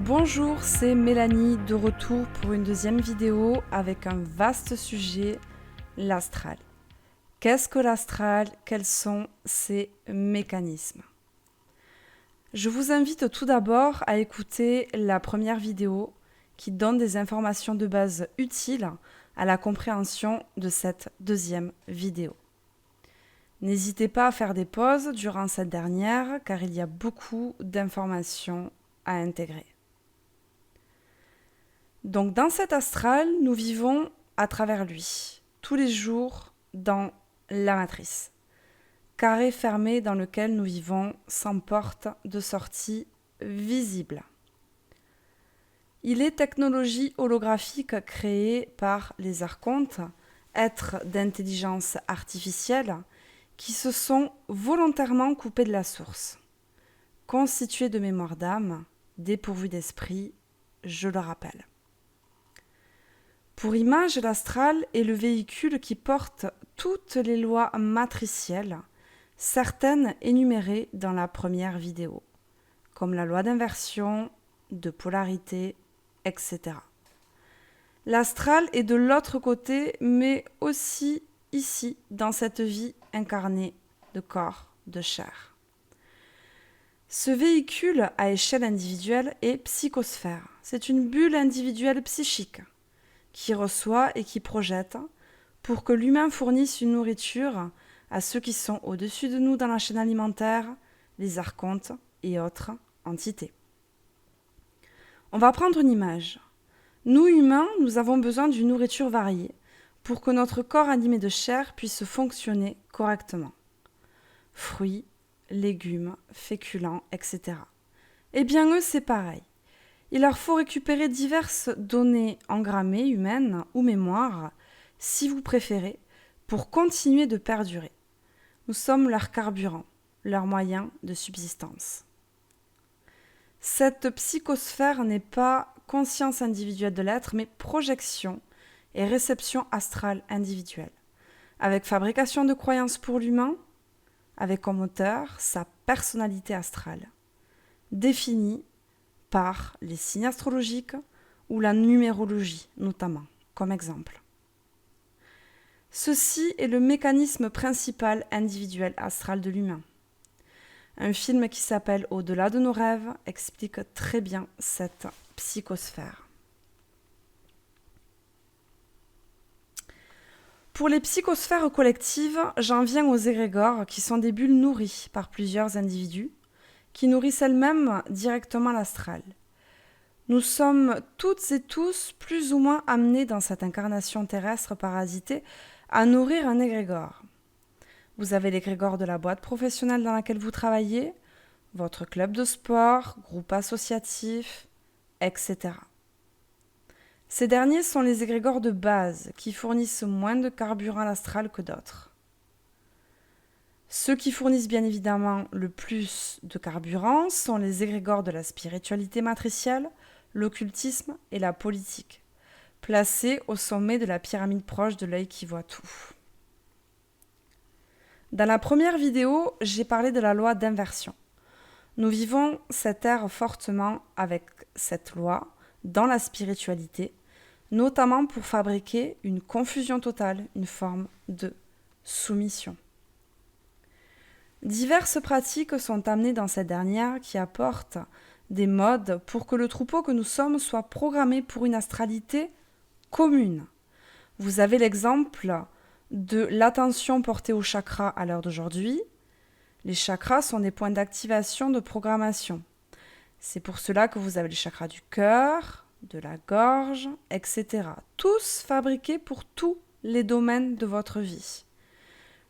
Bonjour, c'est Mélanie de retour pour une deuxième vidéo avec un vaste sujet, l'astral. Qu'est-ce que l'astral? Quels sont ses mécanismes? Je vous invite tout d'abord à écouter la première vidéo qui donne des informations de base utiles à la compréhension de cette deuxième vidéo. N'hésitez pas à faire des pauses durant cette dernière car il y a beaucoup d'informations à intégrer. Donc dans cet astral, nous vivons à travers lui, tous les jours dans la matrice. Carré fermé dans lequel nous vivons sans porte de sortie visible. Il est technologie holographique créée par les archontes, êtres d'intelligence artificielle, qui se sont volontairement coupés de la source. Constitués de mémoire d'âme, dépourvus d'esprit, je le rappelle. Pour image, l'astral est le véhicule qui porte toutes les lois matricielles, certaines énumérées dans la première vidéo, comme la loi d'inversion, de polarité, etc. L'astral est de l'autre côté, mais aussi ici, dans cette vie incarnée de corps, de chair. Ce véhicule à échelle individuelle est psychosphère. C'est une bulle individuelle psychique qui reçoit et qui projette pour que l'humain fournisse une nourriture à ceux qui sont au-dessus de nous dans la chaîne alimentaire, les archontes et autres entités. On va prendre une image. Nous, humains, nous avons besoin d'une nourriture variée pour que notre corps animé de chair puisse fonctionner correctement. Fruits, légumes, féculents, etc. Eh bien, eux, c'est pareil. Il leur faut récupérer diverses données engrammées, humaines ou mémoires, si vous préférez, pour continuer de perdurer. Nous sommes leur carburant, leur moyen de subsistance. Cette psychosphère n'est pas conscience individuelle de l'être, mais projection et réception astrale individuelle, avec fabrication de croyances pour l'humain, avec comme moteur sa personnalité astrale, définie par les signes astrologiques ou la numérologie notamment, comme exemple. Ceci est le mécanisme principal individuel astral de l'humain. Un film qui s'appelle Au-delà de nos rêves explique très bien cette psychosphère. Pour les psychosphères collectives, j'en viens aux égrégores qui sont des bulles nourries par plusieurs individus qui nourrissent elles-mêmes directement l'astral. Nous sommes toutes et tous plus ou moins amenés dans cette incarnation terrestre parasitée à nourrir un égrégore. Vous avez l'égrégore de la boîte professionnelle dans laquelle vous travaillez, votre club de sport, groupe associatif, etc. Ces derniers sont les égrégores de base qui fournissent moins de carburant à l'astral que d'autres. Ceux qui fournissent bien évidemment le plus de carburant sont les égrégores de la spiritualité matricielle, l'occultisme et la politique, placés au sommet de la pyramide proche de l'œil qui voit tout. Dans la première vidéo, j'ai parlé de la loi d'inversion. Nous vivons cette ère fortement avec cette loi dans la spiritualité, notamment pour fabriquer une confusion totale, une forme de soumission. Diverses pratiques sont amenées dans cette dernière qui apportent des modes pour que le troupeau que nous sommes soit programmé pour une astralité commune. Vous avez l'exemple de l'attention portée aux chakras à l'heure d'aujourd'hui. Les chakras sont des points d'activation de programmation. C'est pour cela que vous avez les chakras du cœur, de la gorge, etc. Tous fabriqués pour tous les domaines de votre vie.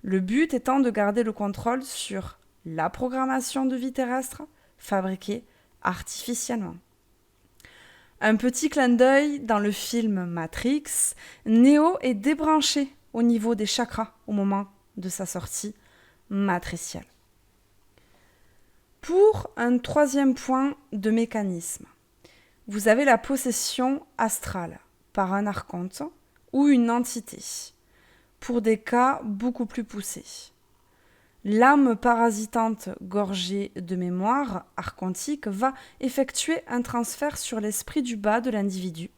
Le but étant de garder le contrôle sur la programmation de vie terrestre fabriquée artificiellement. Un petit clin d'œil dans le film Matrix, Neo est débranché au niveau des chakras au moment de sa sortie matricielle. Pour un troisième point de mécanisme, vous avez la possession astrale par un archonte ou une entité, pour des cas beaucoup plus poussés. L'âme parasitante gorgée de mémoire archontique va effectuer un transfert sur l'esprit du bas de l'individu,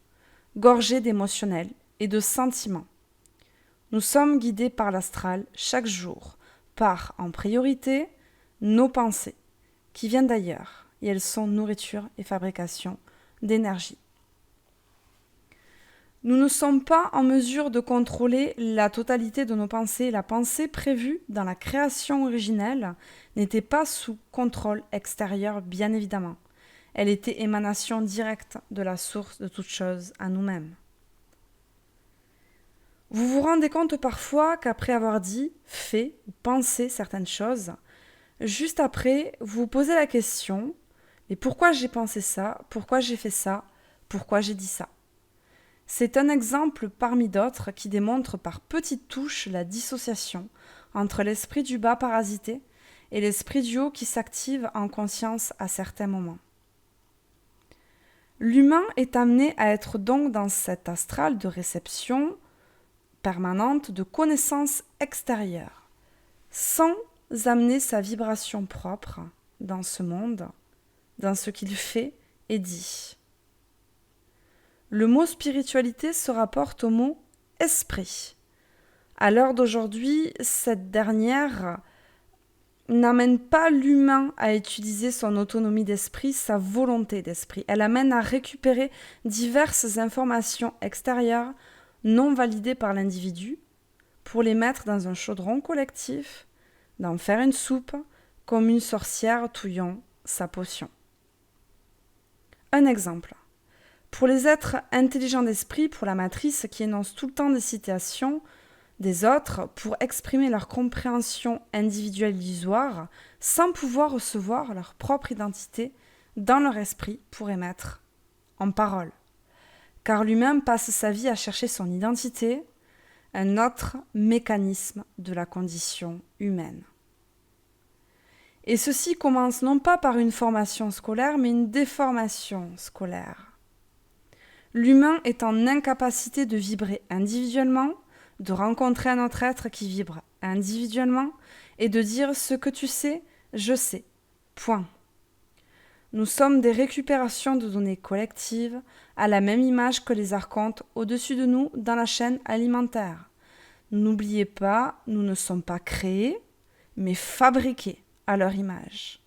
gorgé d'émotionnels et de sentiments. Nous sommes guidés par l'astral chaque jour, par, en priorité, nos pensées, qui viennent d'ailleurs, et elles sont nourriture et fabrication d'énergie. Nous ne sommes pas en mesure de contrôler la totalité de nos pensées. La pensée prévue dans la création originelle n'était pas sous contrôle extérieur, bien évidemment. Elle était émanation directe de la source de toute chose à nous-mêmes. Vous vous rendez compte parfois qu'après avoir dit, fait ou pensé certaines choses, juste après, vous vous posez la question « Mais pourquoi j'ai pensé ça ? Pourquoi j'ai fait ça ? Pourquoi j'ai dit ça ?» C'est un exemple parmi d'autres qui démontre par petites touches la dissociation entre l'esprit du bas parasité et l'esprit du haut qui s'active en conscience à certains moments. L'humain est amené à être donc dans cet astral de réception permanente de connaissances extérieures, sans amener sa vibration propre dans ce monde, dans ce qu'il fait et dit. Le mot spiritualité se rapporte au mot esprit. À l'heure d'aujourd'hui, cette dernière n'amène pas l'humain à utiliser son autonomie d'esprit, sa volonté d'esprit. Elle amène à récupérer diverses informations extérieures non validées par l'individu pour les mettre dans un chaudron collectif, d'en faire une soupe, comme une sorcière touillant sa potion. Un exemple. Pour les êtres intelligents d'esprit, pour la matrice qui énonce tout le temps des citations des autres pour exprimer leur compréhension individuelle illusoire, sans pouvoir recevoir leur propre identité dans leur esprit pour émettre en parole. Car l'humain passe sa vie à chercher son identité, un autre mécanisme de la condition humaine. Et ceci commence non pas par une formation scolaire, mais une déformation scolaire. L'humain est en incapacité de vibrer individuellement, de rencontrer un autre être qui vibre individuellement et de dire ce que tu sais, je sais. Point. Nous sommes des récupérations de données collectives à la même image que les archontes au-dessus de nous dans la chaîne alimentaire. N'oubliez pas, nous ne sommes pas créés, mais fabriqués à leur image.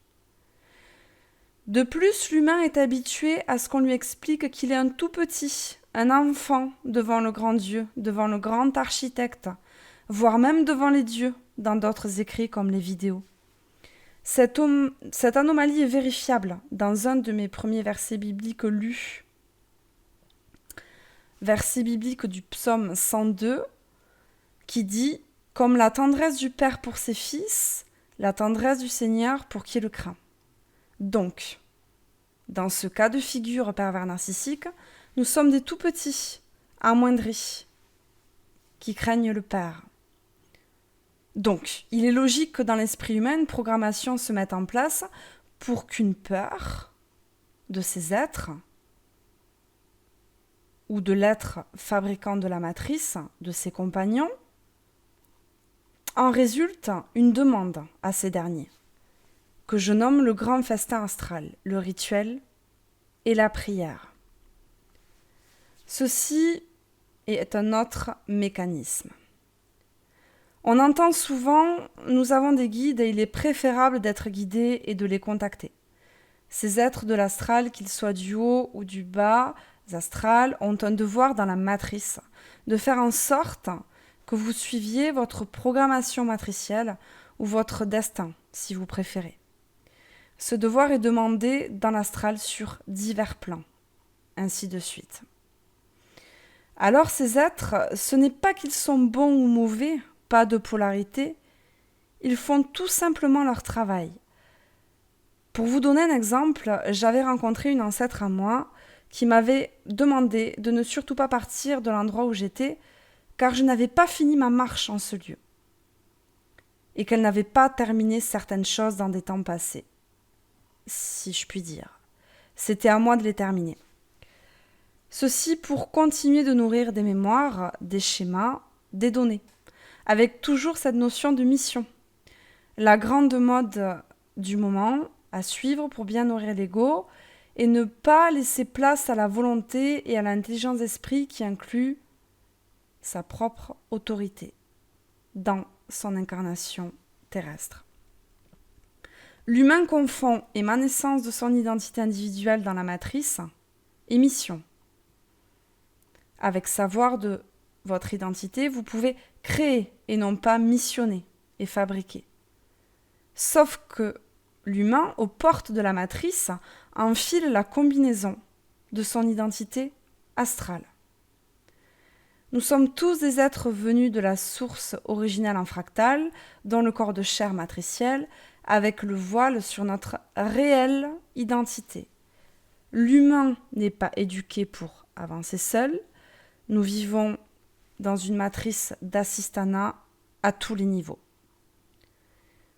De plus, l'humain est habitué à ce qu'on lui explique qu'il est un tout petit, un enfant devant le grand Dieu, devant le grand architecte, voire même devant les dieux, dans d'autres écrits comme les vidéos. Cette anomalie est vérifiable dans un de mes premiers versets bibliques lus. Verset biblique du psaume 102, qui dit « Comme la tendresse du Père pour ses fils, la tendresse du Seigneur pour qui le craint. » Donc, dans ce cas de figure pervers narcissique, nous sommes des tout-petits, amoindris, qui craignent le Père. Donc, il est logique que dans l'esprit humain, une programmation se mette en place pour qu'une peur de ces êtres, ou de l'être fabricant de la matrice, de ses compagnons, en résulte une demande à ces derniers, que je nomme le grand festin astral, le rituel et la prière. Ceci est un autre mécanisme. On entend souvent « nous avons des guides et il est préférable d'être guidé et de les contacter ». Ces êtres de l'astral, qu'ils soient du haut ou du bas astral, ont un devoir dans la matrice, de faire en sorte que vous suiviez votre programmation matricielle ou votre destin, si vous préférez. Ce devoir est demandé dans l'astral sur divers plans, ainsi de suite. Alors ces êtres, ce n'est pas qu'ils sont bons ou mauvais, pas de polarité, ils font tout simplement leur travail. Pour vous donner un exemple, j'avais rencontré une ancêtre à moi qui m'avait demandé de ne surtout pas partir de l'endroit où j'étais, car je n'avais pas fini ma marche en ce lieu, et qu'elle n'avait pas terminé certaines choses dans des temps passés, si je puis dire. C'était à moi de les terminer. Ceci pour continuer de nourrir des mémoires, des schémas, des données, avec toujours cette notion de mission. La grande mode du moment à suivre pour bien nourrir l'ego et ne pas laisser place à la volonté et à l'intelligence d'esprit qui inclut sa propre autorité dans son incarnation terrestre. L'humain confond émanescence de son identité individuelle dans la matrice et mission. Avec savoir de votre identité, vous pouvez créer et non pas missionner et fabriquer. Sauf que l'humain, aux portes de la matrice, enfile la combinaison de son identité astrale. Nous sommes tous des êtres venus de la source originale en fractal, dont le corps de chair matriciel, avec le voile sur notre réelle identité. L'humain n'est pas éduqué pour avancer seul. Nous vivons dans une matrice d'assistanat à tous les niveaux.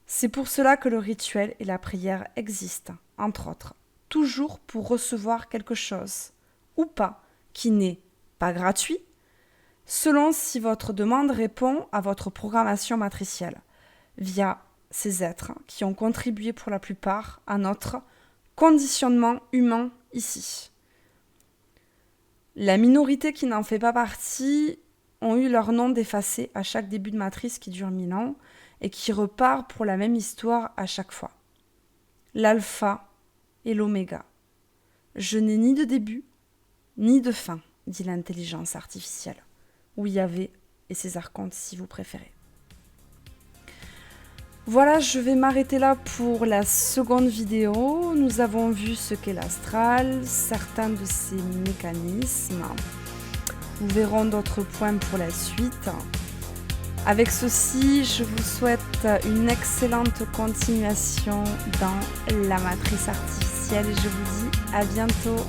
C'est pour cela que le rituel et la prière existent, entre autres, toujours pour recevoir quelque chose, ou pas, qui n'est pas gratuit, selon si votre demande répond à votre programmation matricielle, via ces êtres qui ont contribué pour la plupart à notre conditionnement humain ici. La minorité qui n'en fait pas partie ont eu leur nom défacé à chaque début de matrice qui dure 1000 ans et qui repart pour la même histoire à chaque fois. L'alpha et l'oméga. Je n'ai ni de début, ni de fin, dit l'intelligence artificielle, ou Yahvé et ses archontes si vous préférez. Voilà, je vais m'arrêter là pour la seconde vidéo. Nous avons vu ce qu'est l'astral, certains de ses mécanismes. Nous verrons d'autres points pour la suite. Avec ceci, je vous souhaite une excellente continuation dans la matrice artificielle et je vous dis à bientôt.